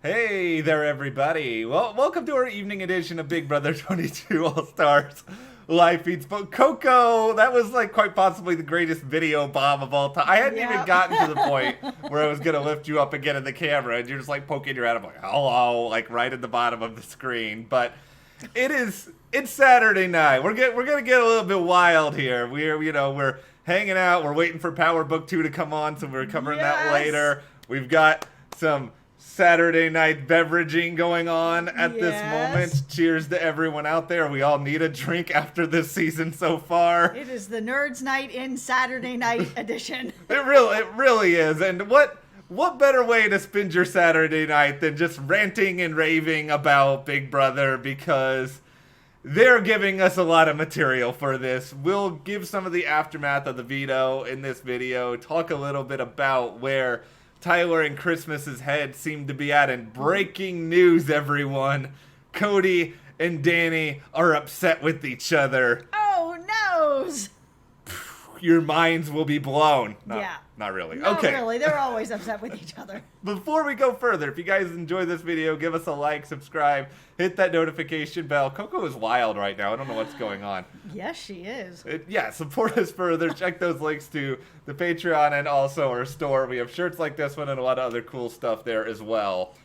Hey there, everybody. Well, welcome to our evening edition of Big Brother 22 All-Stars live feeds. But Coco, that was like quite possibly the greatest video bomb of all time. I hadn't even gotten to the point where I was going to lift you up again in the camera, and you're just like poking your head up like, hello, like right at the bottom of the screen. But it's Saturday night. We're going to get a little bit wild here. We're hanging out. We're waiting for Power Book 2 to come on, so we're covering that later. We've got some Saturday night beveraging going on at this moment. Cheers to everyone out there. We all need a drink after this season so far. It is the Nerds Night in Saturday Night edition. It really is. And what better way to spend your Saturday night than just ranting and raving about Big Brother, because they're giving us a lot of material for this. We'll give some of the aftermath of the veto in this video, talk a little bit about where Tyler and Christmas's head seem to be at. And breaking news, everyone, Cody and DANI are upset with each other. Oh, noes! Your minds will be blown. Not really. Not really. They're always upset with each other. Before we go further, if you guys enjoy this video, give us a like, subscribe, hit that notification bell. Coco is wild right now. I don't know what's going on. Yes, she is. Support us further. Check those links to the Patreon and also our store. We have shirts like this one and a lot of other cool stuff there as well.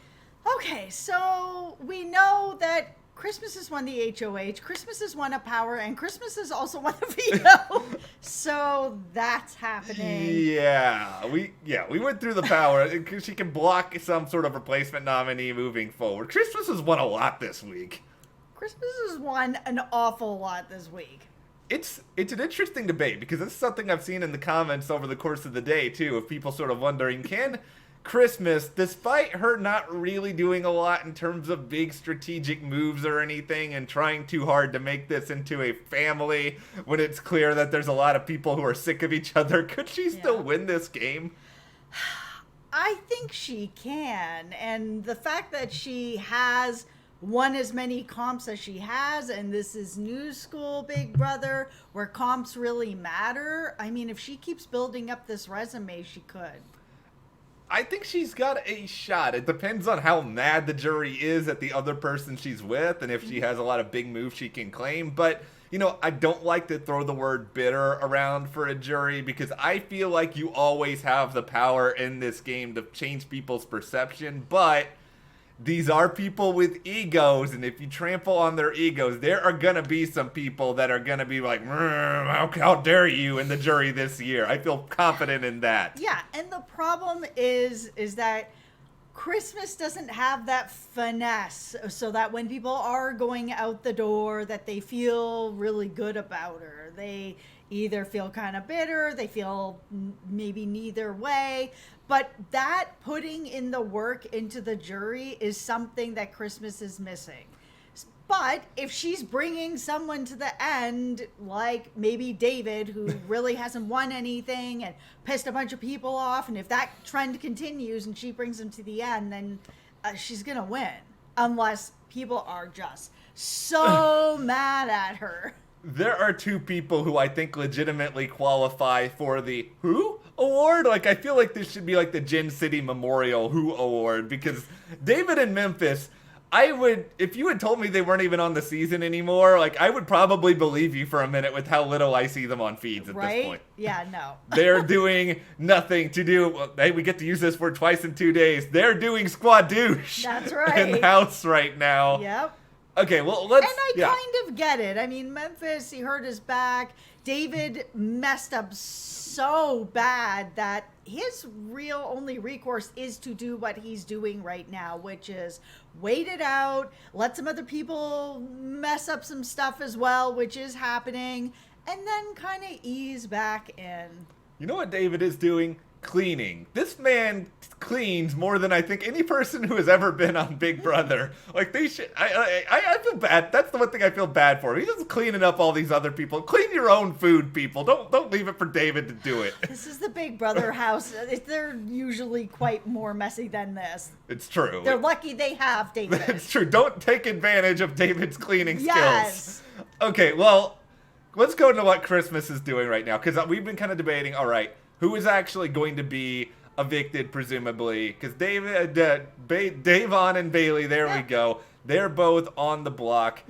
Okay, so we know that Christmas has won the HOH, Christmas has won a power, and Christmas has also won the veto. So that's happening. Yeah, we went through the power. She can block some sort of replacement nominee moving forward. Christmas has won a lot this week. Christmas has won an awful lot this week. It's an interesting debate, because this is something I've seen in the comments over the course of the day, too, of people sort of wondering, can Christmas, despite her not really doing a lot in terms of big strategic moves or anything and trying too hard to make this into a family when it's clear that there's a lot of people who are sick of each other, could she still win this game? I think she can. And the fact that she has won as many comps as she has, and this is new school Big Brother where comps really matter. I mean, if she keeps building up this resume, she could. I think she's got a shot. It depends on how mad the jury is at the other person she's with and if she has a lot of big moves she can claim. But, I don't like to throw the word bitter around for a jury, because I feel like you always have the power in this game to change people's perception. But these are people with egos, and if you trample on their egos, there are going to be some people that are going to be like, how dare you, in the jury this year. I feel confident in that. Yeah, and the problem is that Christmas doesn't have that finesse, so that when people are going out the door, that they feel really good about her. They either feel kind of bitter, they feel maybe neither way. But that putting in the work into the jury is something that Christmas is missing. But if she's bringing someone to the end, like maybe David, who really hasn't won anything and pissed a bunch of people off, and if that trend continues and she brings him to the end, then she's going to win. Unless people are just so mad at her. There are two people who I think legitimately qualify for the Who Award. Like, I feel like this should be like the Gin City Memorial Who Award, because David and Memphis, if you had told me they weren't even on the season anymore, like, I would probably believe you for a minute with how little I see them on feeds at this point. Yeah, no. They're doing nothing to do. Hey, we get to use this word twice in 2 days. They're doing squad douche. That's right. In the house right now. Yep. Okay, well, let's... And I kind of get it. I mean, Memphis, he hurt his back. David messed up so bad that his real only recourse is to do what he's doing right now, which is wait it out, let some other people mess up some stuff as well, which is happening, and then kind of ease back in. You know what David is doing? Cleaning. This man cleans more than I think any person who has ever been on Big Brother. Like, they should. I feel bad. That's the one thing I feel bad for. He's just cleaning up all these other people. Clean your own food, people. Don't leave it for David to do it. This is the Big Brother house. They're usually quite more messy than this. It's true. They're lucky they have David. It's true. Don't take advantage of David's cleaning Yes. skills. Okay, well, let's go into what Christmas is doing right now, because we've been kind of debating, all right, who is actually going to be evicted, presumably, because Da'Vonne and Bayleigh, there we go. They're both on the block.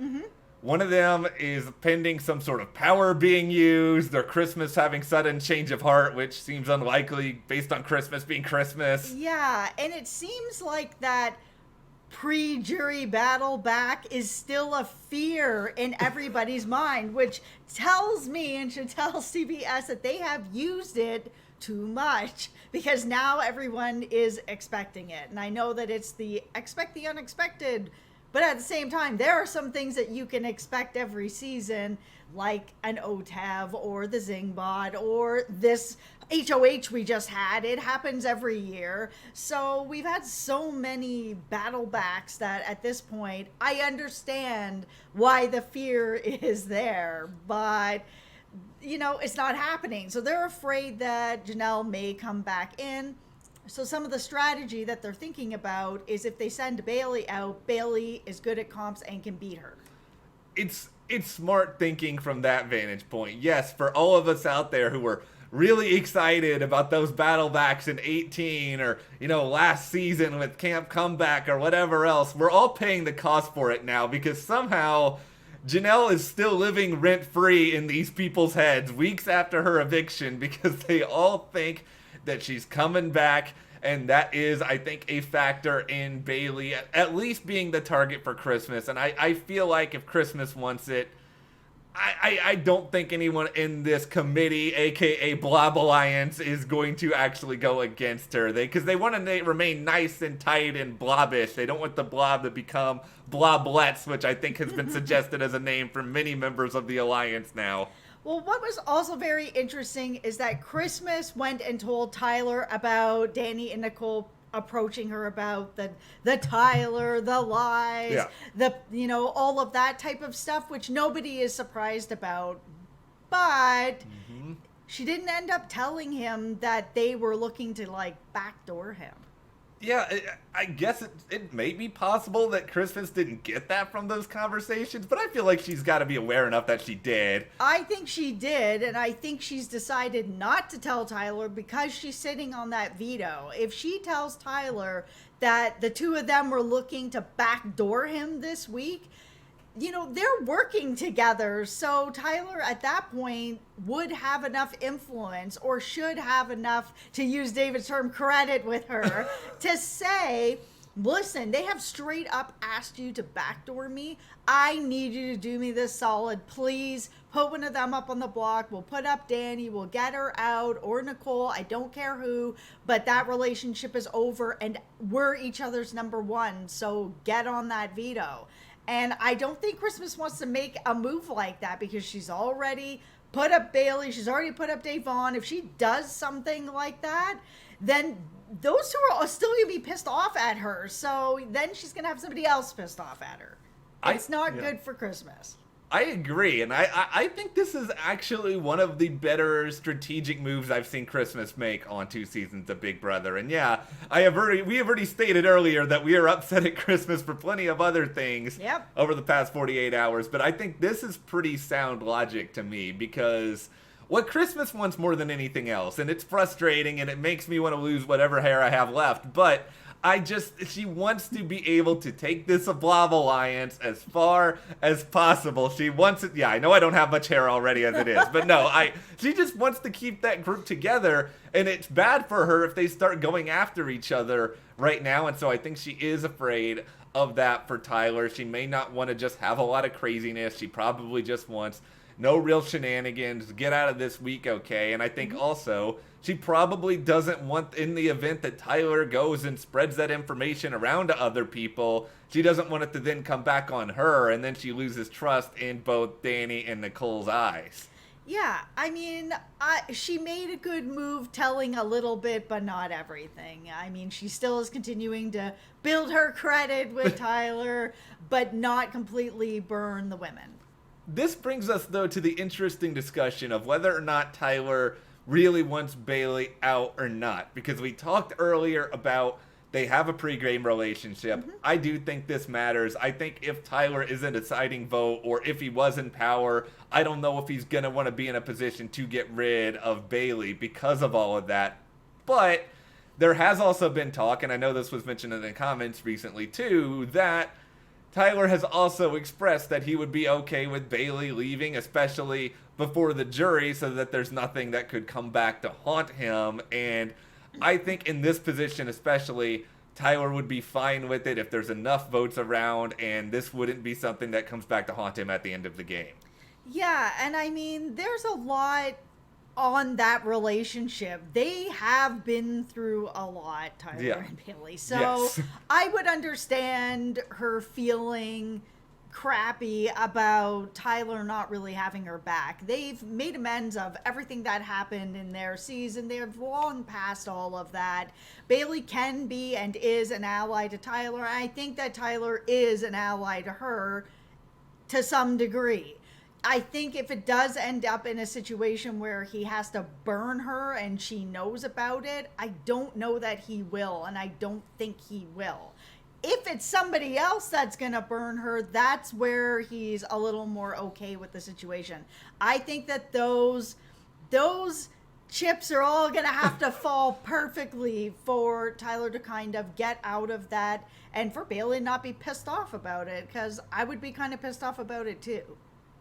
One of them is pending some sort of power being used, or Christmas having sudden change of heart, which seems unlikely based on Christmas being Christmas. Yeah, and it seems like that pre-jury battle back is still a fear in everybody's mind, which tells me and should tell CBS that they have used it too much, because now everyone is expecting it. And I know that it's the expect the unexpected, but at the same time, there are some things that you can expect every season, like an OTAV or the Zingbot or this HOH we just had. It happens every year. So we've had so many battle backs that at this point, I understand why the fear is there, but it's not happening. So they're afraid that Janelle may come back in. So some of the strategy that they're thinking about is if they send Bayleigh out, Bayleigh is good at comps and can beat her. It's smart thinking from that vantage point. Yes, for all of us out there who were really excited about those battle backs in 18 or, last season with Camp Comeback or whatever else, we're all paying the cost for it now because somehow Janelle is still living rent-free in these people's heads weeks after her eviction because they all think that she's coming back, and that is, I think, a factor in Bayleigh at least being the target for Christmas. And I feel like if Christmas wants it, I don't think anyone in this committee, aka Blob Alliance, is going to actually go against her. Because they want to remain nice and tight and blobbish. They don't want the blob to become bloblets, which I think has been suggested as a name for many members of the Alliance now. Well, what was also very interesting is that Christmas went and told Tyler about DANI and Nicole approaching her about the Tyler, the lies, all of that type of stuff, which nobody is surprised about. But she didn't end up telling him that they were looking to backdoor him. Yeah, I guess it may be possible that Christmas didn't get that from those conversations, but I feel like she's got to be aware enough that she did. I think she did, and I think she's decided not to tell Tyler because she's sitting on that veto. If she tells Tyler that the two of them were looking to backdoor him this week, they're working together. So Tyler at that point would have enough influence, or should have enough, to use David's term, credit with her to say, listen, they have straight up asked you to backdoor me. I need you to do me this solid. Please put one of them up on the block. We'll put up DANI. We'll get her out, or Nicole. I don't care who, but that relationship is over and we're each other's number one. So get on that veto. And I don't think Christmas wants to make a move like that because she's already put up Bayleigh. She's already put up Da'Vonne. If she does something like that, then those two are still going to be pissed off at her. So then she's going to have somebody else pissed off at her. It's not good for Christmas. I agree, and I think this is actually one of the better strategic moves I've seen Christmas make on 2 seasons of Big Brother. And yeah, we have already stated earlier that we are upset at Christmas for plenty of other things over the past 48 hours, but I think this is pretty sound logic to me, because what Christmas wants more than anything else, and it's frustrating and it makes me want to lose whatever hair I have left, but she wants to be able to take this Blob Alliance as far as possible. She wants it. Yeah, I know I don't have much hair already as it is, but no, she just wants to keep that group together, and it's bad for her if they start going after each other right now, and so I think she is afraid of that for Tyler. She may not want to just have a lot of craziness. She probably just wants no real shenanigans, get out of this week okay, and I think also she probably doesn't want, in the event that Tyler goes and spreads that information around to other people, she doesn't want it to then come back on her, and then she loses trust in both DANI and Nicole's eyes. Yeah, I mean, she made a good move telling a little bit, but not everything. I mean, she still is continuing to build her credit with Tyler, but not completely burn the women. This brings us, though, to the interesting discussion of whether or not Tyler really wants Bayleigh out or not. Because we talked earlier about they have a pre-game relationship. I do think this matters. I think if Tyler is a deciding vote, or if he was in power, I don't know if he's going to want to be in a position to get rid of Bayleigh because of all of that. But there has also been talk, and I know this was mentioned in the comments recently too, that Tyler has also expressed that he would be okay with Bayleigh leaving, especially before the jury, so that there's nothing that could come back to haunt him. And I think in this position especially, Tyler would be fine with it if there's enough votes around, and this wouldn't be something that comes back to haunt him at the end of the game. Yeah, and I mean, there's a lot on that relationship. They have been through a lot, Tyler and Bayleigh. So yes. I would understand her feeling crappy about Tyler not really having her back. They've made amends of everything that happened in their season. They've long past all of that. Bayleigh can be and is an ally to Tyler. I think that Tyler is an ally to her to some degree. I think if it does end up in a situation where he has to burn her and she knows about it, I don't know that he will, and I don't think he will. If it's somebody else that's going to burn her, that's where he's a little more okay with the situation. I think that those chips are all going to have to fall perfectly for Tyler to kind of get out of that, and for Bayleigh not be pissed off about it, because I would be kind of pissed off about it too.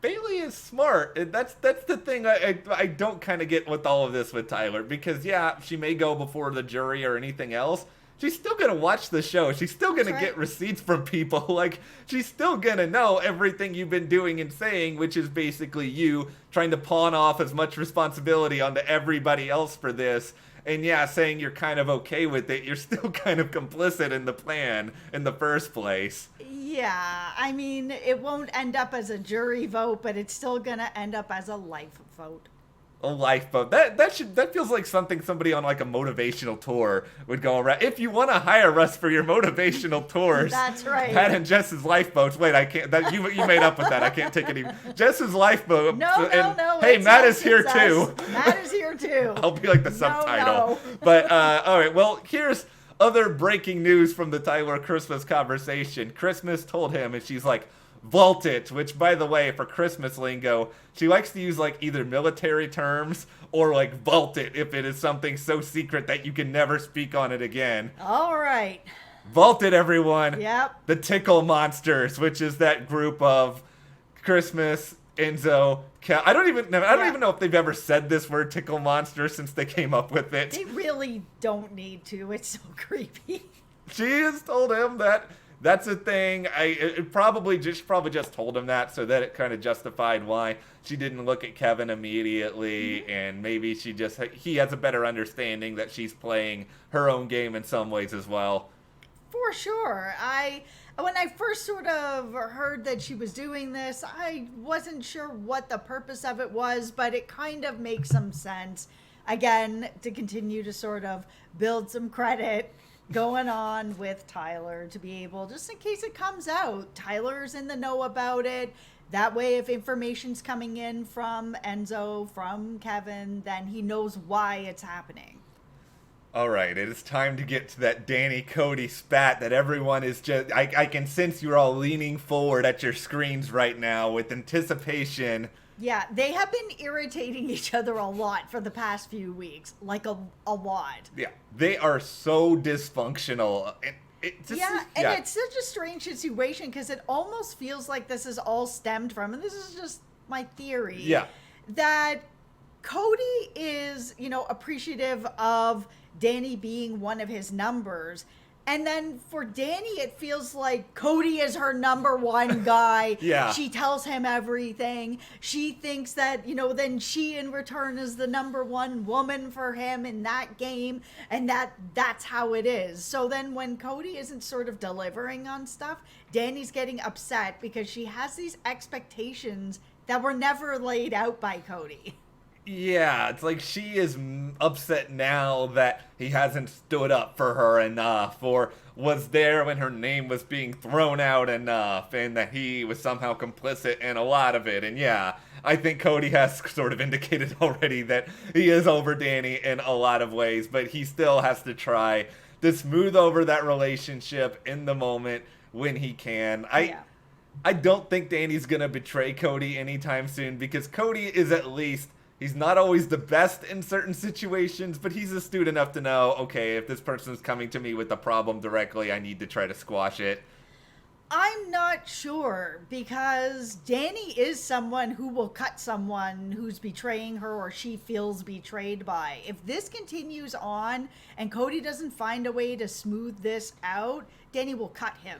Bayleigh is smart. That's the thing I don't kind of get with all of this with Tyler, because yeah, she may go before the jury or anything else. She's still going to watch the show. She's still going to get receipts from people. Like, she's still going to know everything you've been doing and saying, which is basically you trying to pawn off as much responsibility onto everybody else for this. And yeah, saying you're kind of okay with it, you're still kind of complicit in the plan in the first place. Yeah, I mean, it won't end up as a jury vote, but it's still going to end up as a life vote. A lifeboat. That feels like something somebody on like a motivational tour would go around. If you want to hire us for your motivational tours, that's right. Matt and Jess's lifeboats. Wait, I can't. That you made up with that. I can't take any. Jess's lifeboat. No. Hey, Matt is here too. Matt is here too. I'll be like the subtitle. No. But all right. Well, here's other breaking news from the Tyler Christmas conversation. Christmas told him, and she's like, vault it, which, by the way, for Christmas lingo, she likes to use like either military terms or like vault it if it is something so secret that you can never speak on it again. All right. Vault it, everyone. Yep. The Tickle Monsters, which is that group of Christmas, Enzo, I don't even know if they've ever said this word Tickle Monster since they came up with it. They really don't need to. It's so creepy. She has told him that that's a thing. Probably just told him that so that it kind of justified why she didn't look at Kevin immediately, and maybe he has a better understanding that she's playing her own game in some ways as well. For sure. When I first sort of heard that she was doing this, I wasn't sure what the purpose of it was, but it kind of makes some sense. Again, to continue to sort of build some credit going on with Tyler, to be able, just in case it comes out, Tyler's in the know about it. That way, if information's coming in from Enzo, from Kevin, then he knows why it's happening. All right, it is time to get to that DANI Cody spat that everyone is just... I can sense you're all leaning forward at your screens right now with anticipation. Yeah, they have been irritating each other a lot for the past few weeks. Like a lot. Yeah, they are so dysfunctional. It's such a strange situation because it almost feels like this is all stemmed from, and this is just my theory, that Cody is, appreciative of DANI being one of his numbers. And then for DANI, it feels like Cody is her number one guy. Yeah. She tells him everything. She thinks that, then she in return is the number one woman for him in that game. And that's how it is. So then when Cody isn't sort of delivering on stuff, DANI's getting upset because she has these expectations that were never laid out by Cody. Yeah, it's like she is upset now that he hasn't stood up for her enough, or was there when her name was being thrown out enough, and that he was somehow complicit in a lot of it. And yeah, I think Cody has sort of indicated already that he is over DANI in a lot of ways, but he still has to try to smooth over that relationship in the moment when he can. I don't think DANI's gonna betray Cody anytime soon, because Cody is at least... He's not always the best in certain situations, but he's astute enough to know, okay, if this person's coming to me with a problem directly, I need to try to squash it. I'm not sure, because DANI is someone who will cut someone who's betraying her or she feels betrayed by. If this continues on and Cody doesn't find a way to smooth this out, DANI will cut him.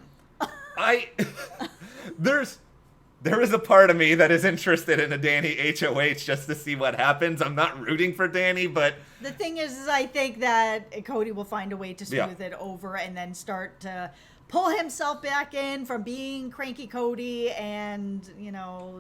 There is a part of me that is interested in a DANI HOH just to see what happens. I'm not rooting for DANI, but... The thing is I think that Cody will find a way to smooth it over and then start to pull himself back in from being cranky Cody and,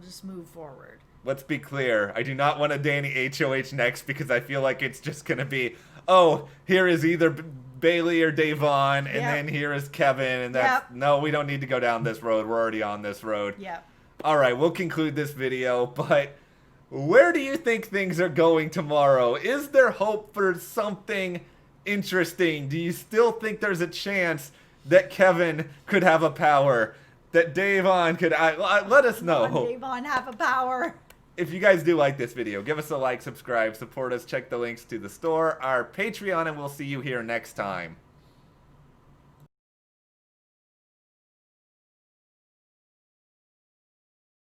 just move forward. Let's be clear. I do not want a DANI HOH next because I feel like it's just going to be, oh, here is either Bayleigh or Da'Vonne, and then here is Kevin, and that's... No, we don't need to go down this road. We're already on this road. Yep. All right, we'll conclude this video, but where do you think things are going tomorrow? Is there hope for something interesting? Do you still think there's a chance that Kevin could have a power? That Da'Vonne could... let us know. Da'Vonne have a power. If you guys do like this video, give us a like, subscribe, support us, check the links to the store, our Patreon, and we'll see you here next time.